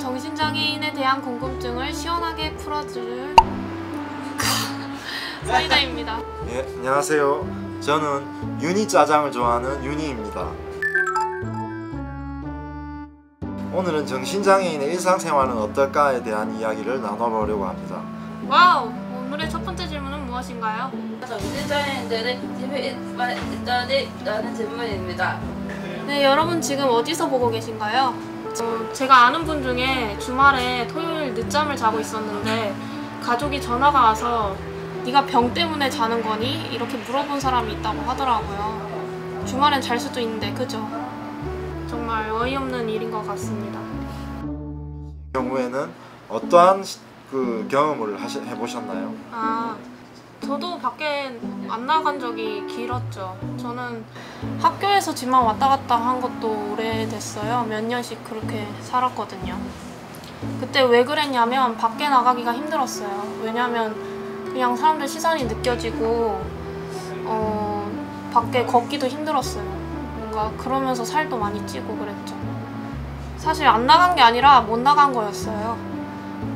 정신장애인에 대한 궁금증을 시원하게 풀어줄 사이다입니다. 예, 안녕하세요. 저는 윤희 짜장을 좋아하는 윤희입니다. 오늘은 정신장애인의 일상생활은 어떨까에 대한 이야기를 나눠보려고 합니다. 와우! 오늘의 첫 번째 질문은 무엇인가요? 정신장애인들의 집에 있다는 질문입니다. 네, 여러분 지금 어디서 보고 계신가요? 제가 아는 분 중에 주말에 토요일 늦잠을 자고 있었는데 가족이 전화가 와서 네가 병 때문에 자는 거니? 이렇게 물어본 사람이 있다고 하더라고요. 주말엔 잘 수도 있는데 그죠? 정말 어이없는 일인 것 같습니다. 경우에는 어떠한 경험을 해보셨나요? 저도 밖에 안 나간 적이 길었죠. 저는 학교에서 집만 왔다 갔다 한 것도 오래됐어요. 몇 년씩 그렇게 살았거든요. 그때 왜 그랬냐면 밖에 나가기가 힘들었어요. 왜냐면 그냥 사람들 시선이 느껴지고 밖에 걷기도 힘들었어요. 뭔가 그러면서 살도 많이 찌고 그랬죠. 사실 안 나간 게 아니라 못 나간 거였어요.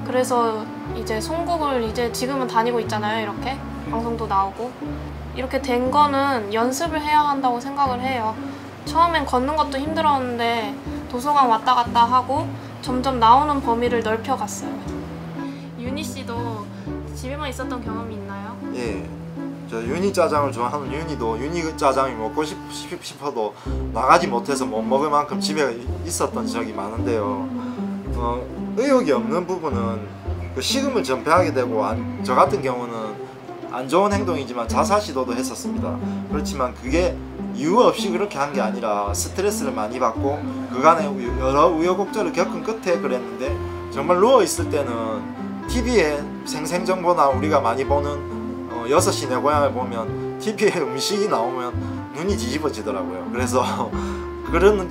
그래서 이제 송국을 이제 지금은 다니고 있잖아요. 이렇게 방송도 나오고 이렇게 된 거는 연습을 해야 한다고 생각을 해요. 처음엔 걷는 것도 힘들었는데 도서관 왔다 갔다 하고 점점 나오는 범위를 넓혀갔어요. 윤희 씨도 집에만 있었던 경험이 있나요? 예, 저 윤희 짜장을 좋아하는 윤희도 윤희 짜장이 먹고 싶어도 나가지 못해서 못 먹을 만큼 집에 있었던 적이 많은데요. 의욕이 없는 부분은 그 식음을 전폐하게 되고 저 같은 경우는 안 좋은 행동이지만 자살 시도도 했었습니다. 그렇지만 그게 이유 없이 그렇게 한 게 아니라 스트레스를 많이 받고 그간에 여러 우여곡절을 겪은 끝에 그랬는데 정말 누워있을 때는 TV에 생생정보나 우리가 많이 보는 6시 내 고향을 보면 TV에 음식이 나오면 눈이 뒤집어지더라고요. 그래서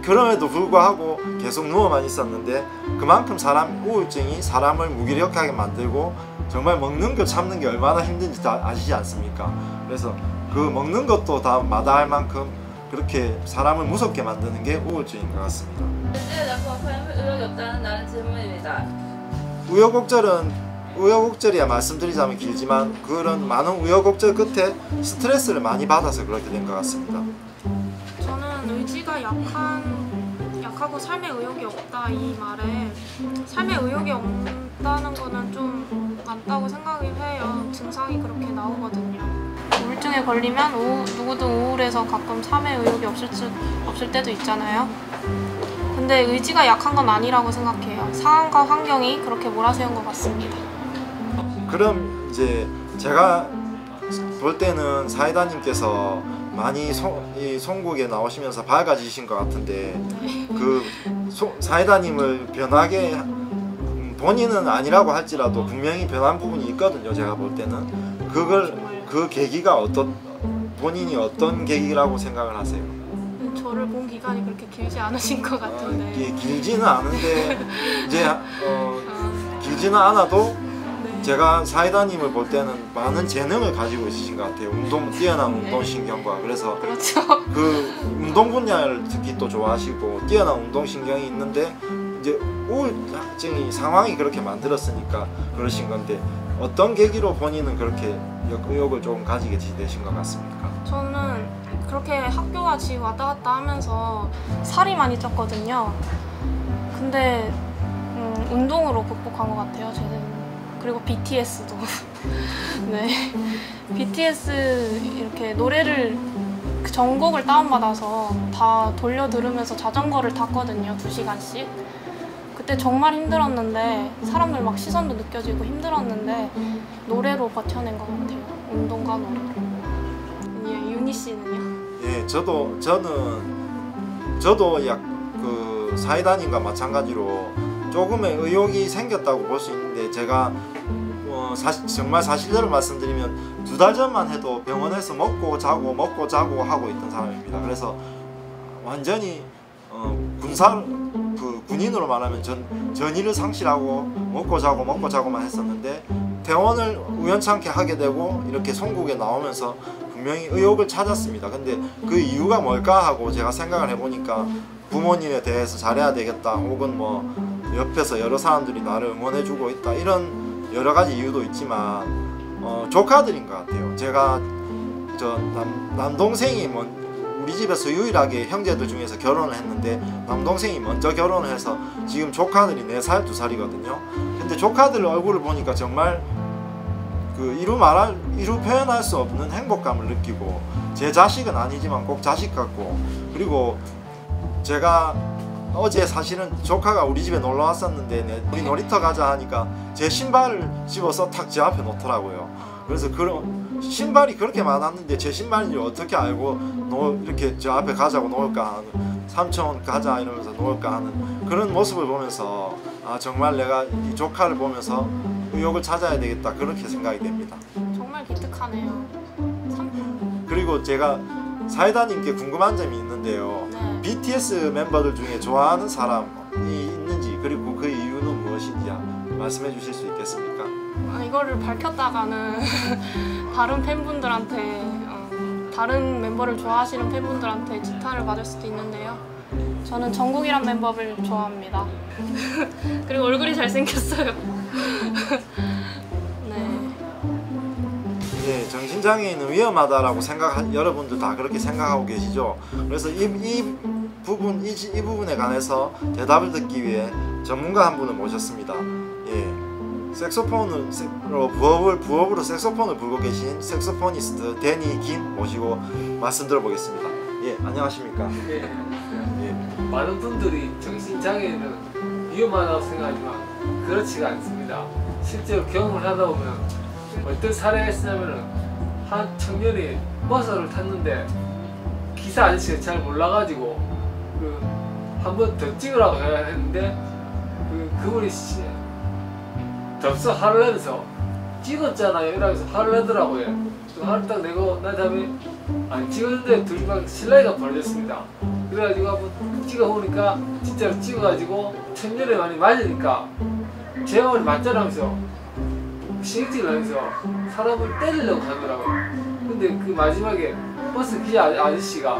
그럼에도 불구하고 계속 누워만 있었는데 그만큼 우울증이 사람을 무기력하게 만들고 정말 먹는 거 참는 게 얼마나 힘든지 다 아시지 않습니까? 그래서 그 먹는 것도 다 마다할 만큼 그렇게 사람을 무섭게 만드는 게 우울증인 것 같습니다. 의욕이 없다는 질문입니다. 우여곡절이야 말씀드리자면 길지만 그런 많은 우여곡절 끝에 스트레스를 많이 받아서 그렇게 된 것 같습니다. 저는 의지가 약하고 삶에 의욕이 없다 이 말에 삶에 의욕이 없다는 거는 좀 맞다고 생각을 해요. 증상이 그렇게 나오거든요. 우울증에 걸리면 누구도 우울해서 가끔 삶에 의욕이 없을 때도 있잖아요. 근데 의지가 약한 건 아니라고 생각해요. 상황과 환경이 그렇게 몰아세운 것 같습니다. 그럼 이제 제가 볼 때는 사이다님께서 많이 송국에 나오시면서 밝아지신 것 같은데 그 사이다님을 변하게 본인은 아니라고 할지라도 분명히 변한 부분이 있거든요. 제가 볼 때는 그 계기가 본인이 어떤 계기라고 생각을 하세요? 저를 본 기간이 그렇게 길지 않으신 것 같은데 길지는 않은데 이제 길지는 않아도 제가 사이다님을 볼 때는 많은 재능을 가지고 있으신 것 같아요. 뛰어난 운동신경과 그래서 그렇죠. 그 운동 분야를 특히 또 좋아하시고 뛰어난 운동신경이 있는데 이제 우울증이 상황이 그렇게 만들었으니까 그러신 건데 어떤 계기로 본인은 그렇게 의욕을 조금 가지게 되신 것 같습니까? 저는 그렇게 학교와 집 왔다 갔다 하면서 살이 많이 쪘거든요. 근데 운동으로 극복한 것 같아요. 그리고 BTS도 네, BTS 이렇게 노래를 전곡을 다운받아서 다 돌려 들으면서 자전거를 탔거든요. 2시간씩. 그때 정말 힘들었는데 사람들 막 시선도 느껴지고 힘들었는데 노래로 버텨낸 것 같아요. 운동과 노래로. 예, 윤희 씨는요? 예, 저도 사이다님과 마찬가지로 조금의 의욕이 생겼다고 볼 수 있는데 제가 정말 사실대로 말씀드리면 2달 전만 해도 병원에서 먹고 자고 하고 있던 사람입니다. 그래서 완전히 군인으로 말하면 전의를 상실하고 먹고 자고만 했었는데 퇴원을 우연찮게 하게 되고 이렇게 송국에 나오면서 분명히 의욕을 찾았습니다. 근데 그 이유가 뭘까 하고 제가 생각을 해보니까 부모님에 대해서 잘해야 되겠다, 혹은 뭐 옆에서 여러 사람들이 나를 응원해주고 있다, 이런 여러 가지 이유도 있지만 조카들인 것 같아요. 제가 남동생이 우리 집에서 유일하게 형제들 중에서 결혼을 했는데 남동생이 먼저 결혼을 해서 지금 조카들이 4살, 2살이거든요. 근데 조카들 얼굴을 보니까 정말 이루 표현할 수 없는 행복감을 느끼고, 제 자식은 아니지만 꼭 자식 같고, 그리고 제가 어제 사실은 조카가 우리 집에 놀러 왔었는데 우리 놀이터 가자 하니까 제 신발을 집어서 탁 제 앞에 놓더라고요. 그래서 그런 신발이 그렇게 많았는데 제 신발인지 어떻게 알고 이렇게 저 앞에 가자고 놓을까 하는, 삼촌 가자 이러면서 놓을까 하는 그런 모습을 보면서 정말 내가 이 조카를 보면서 의욕을 찾아야 되겠다, 그렇게 생각이 됩니다. 정말 기특하네요. 그리고 제가 사이다님께 궁금한 점이 있는데요. 네. BTS 멤버들 중에 좋아하는 사람이 있는지, 그리고 그 이유는 무엇인지 말씀해 주실 수 있겠습니까? 이거를 밝혔다가는 다른 팬분들한테 다른 멤버를 좋아하시는 팬분들한테 지탄을 받을 수도 있는데요. 저는 정국이란 멤버를 좋아합니다. 그리고 얼굴이 잘생겼어요. 네. 예, 정신장애인은 위험하다라고 여러분들 다 그렇게 생각하고 계시죠? 그래서 이 부분에 관해서 대답을 듣기 위해 전문가 한 분을 모셨습니다. 예. 색소폰으로 부업으로 색소폰을 불고 계신 색소포니스트 데니 김 모시고 말씀 들어보겠습니다. 예, 안녕하십니까? 예. 많은 분들이 정신장애는 위험하다고 생각하지만 그렇지가 않습니다. 실제로 경험을 하다 보면 어떤 사례가 있었냐면은 한 청년이 버스를 탔는데 기사 아저씨가 잘 몰라가지고 한 번 더 찍으라고 해야 했는데 그분이 접수 화를 내면서 찍었잖아요 이러면서 화를 내더라고요. 화를 딱 내고 난 다음에 안 찍었는데 둘이 막 실랑이가 벌어졌습니다. 그래가지고 한번 찍어보니까 진짜로 찍어가지고 천년에 많이 맞으니까 제 어머니 맞자라면서 시행찍을 하면서 사람을 때리려고 하더라고요. 근데 그 마지막에 버스 기사 아저씨가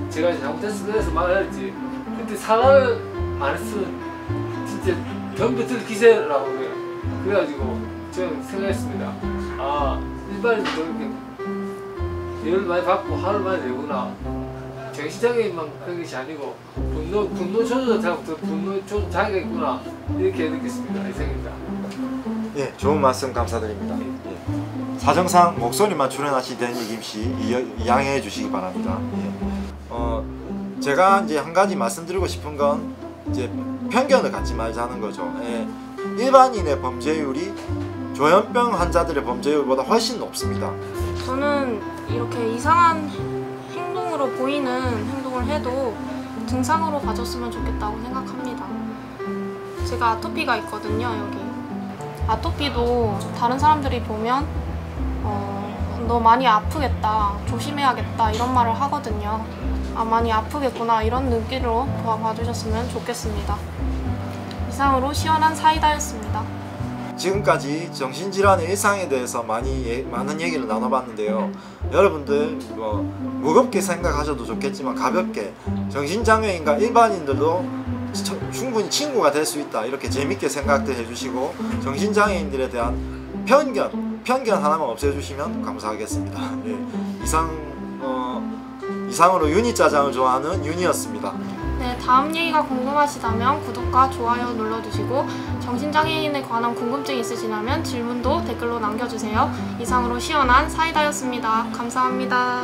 제가 잘못했어 그래서 말했지, 근데 사과를 안 했으면 진짜 덤벼들 기세라고 그래요. 그래가지고 저는 생각했습니다. 일반인도 이렇게 열을 많이 받고 화를 많이 내구나. 정신장애인만 그런 것이 아니고 분노 조절 자기가 있구나, 이렇게 느꼈습니다. 이상입니다. 예, 좋은 말씀 감사드립니다. 예. 사정상 목소리만 출연하신 데니 김씨 양해해 주시기 바랍니다. 예. 제가 이제 한 가지 말씀드리고 싶은 건 이제 편견을 갖지 말자는 거죠. 예. 일반인의 범죄율이 조현병 환자들의 범죄율보다 훨씬 높습니다. 저는 이렇게 이상한 행동으로 보이는 행동을 해도 증상으로 봐줬으면 좋겠다고 생각합니다. 제가 아토피가 있거든요, 여기. 아토피도 다른 사람들이 보면 너 많이 아프겠다, 조심해야겠다 이런 말을 하거든요. 많이 아프겠구나 이런 느낌으로 봐주셨으면 좋겠습니다. 이상으로 시원한 사이다였습니다. 지금까지 정신질환의 일상에 대해서 많은 얘기를 나눠봤는데요. 여러분들 무겁게 생각하셔도 좋겠지만 가볍게 정신장애인과 일반인들도 충분히 친구가 될 수 있다, 이렇게 재밌게 생각도 해주시고 정신장애인들에 대한 편견 하나만 없애주시면 감사하겠습니다. 예, 이상으로 유니짜장을 좋아하는 윤이었습니다. 네, 다음 얘기가 궁금하시다면 구독과 좋아요 눌러주시고 정신장애인에 관한 궁금증이 있으시다면 질문도 댓글로 남겨주세요. 이상으로 시원한 사이다였습니다. 감사합니다.